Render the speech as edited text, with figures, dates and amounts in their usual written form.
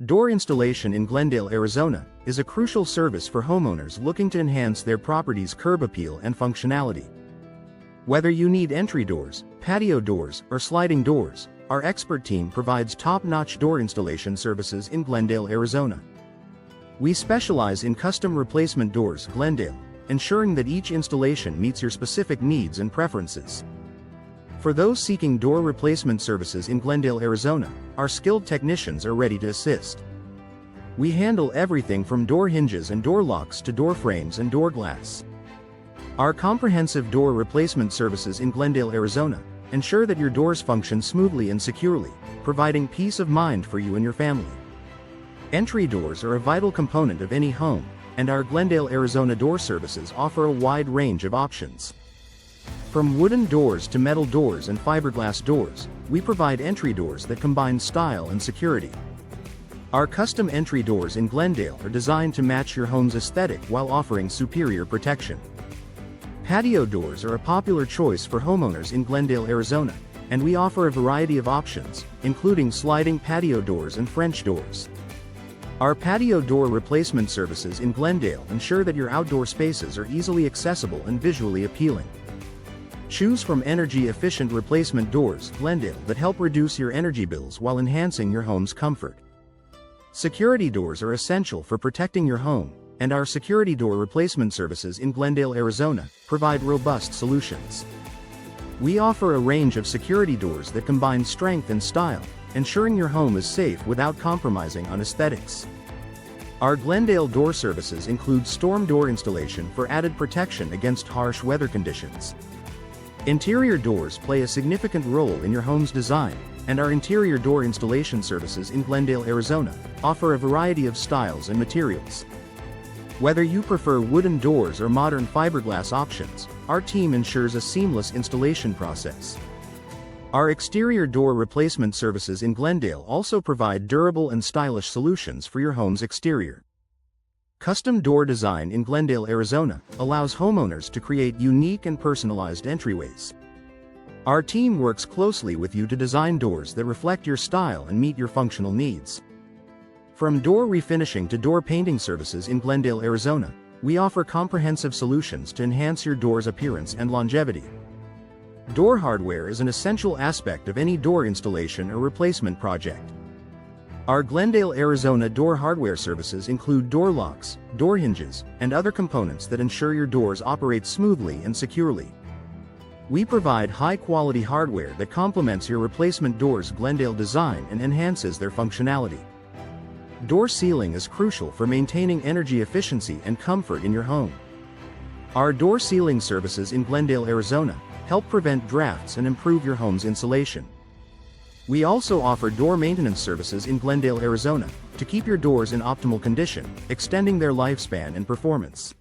Door installation in Glendale, Arizona, is a crucial service for homeowners looking to enhance their property's curb appeal and functionality. Whether you need entry doors, patio doors, or sliding doors, our expert team provides top-notch door installation services in Glendale, Arizona. We specialize in custom replacement doors Glendale, ensuring that each installation meets your specific needs and preferences. For those seeking door replacement services in Glendale, Arizona, our skilled technicians are ready to assist. We handle everything from door hinges and door locks to door frames and door glass. Our comprehensive door replacement services in Glendale, Arizona, ensure that your doors function smoothly and securely, providing peace of mind for you and your family. Entry doors are a vital component of any home, and our Glendale, Arizona door services offer a wide range of options. From wooden doors to metal doors and fiberglass doors, we provide entry doors that combine style and security. Our custom entry doors in Glendale are designed to match your home's aesthetic while offering superior protection. Patio doors are a popular choice for homeowners in Glendale, Arizona, and we offer a variety of options, including sliding patio doors and French doors. Our patio door replacement services in Glendale ensure that your outdoor spaces are easily accessible and visually appealing. Choose from energy-efficient replacement doors Glendale that help reduce your energy bills while enhancing your home's comfort. Security doors are essential for protecting your home, and our security door replacement services in Glendale, Arizona, provide robust solutions. We offer a range of security doors that combine strength and style, ensuring your home is safe without compromising on aesthetics. Our Glendale door services include storm door installation for added protection against harsh weather conditions. Interior doors play a significant role in your home's design, and our interior door installation services in Glendale, Arizona, offer a variety of styles and materials. Whether you prefer wooden doors or modern fiberglass options, our team ensures a seamless installation process. Our exterior door replacement services in Glendale also provide durable and stylish solutions for your home's exterior. Custom door design in Glendale, Arizona, allows homeowners to create unique and personalized entryways. Our team works closely with you to design doors that reflect your style and meet your functional needs. From door refinishing to door painting services in Glendale, Arizona, we offer comprehensive solutions to enhance your door's appearance and longevity. Door hardware is an essential aspect of any door installation or replacement project. Our Glendale, Arizona door hardware services include door locks, door hinges, and other components that ensure your doors operate smoothly and securely. We provide high-quality hardware that complements your replacement door's Glendale design and enhances their functionality. Door sealing is crucial for maintaining energy efficiency and comfort in your home. Our door sealing services in Glendale, Arizona, help prevent drafts and improve your home's insulation. We also offer door maintenance services in Glendale, Arizona, to keep your doors in optimal condition, extending their lifespan and performance.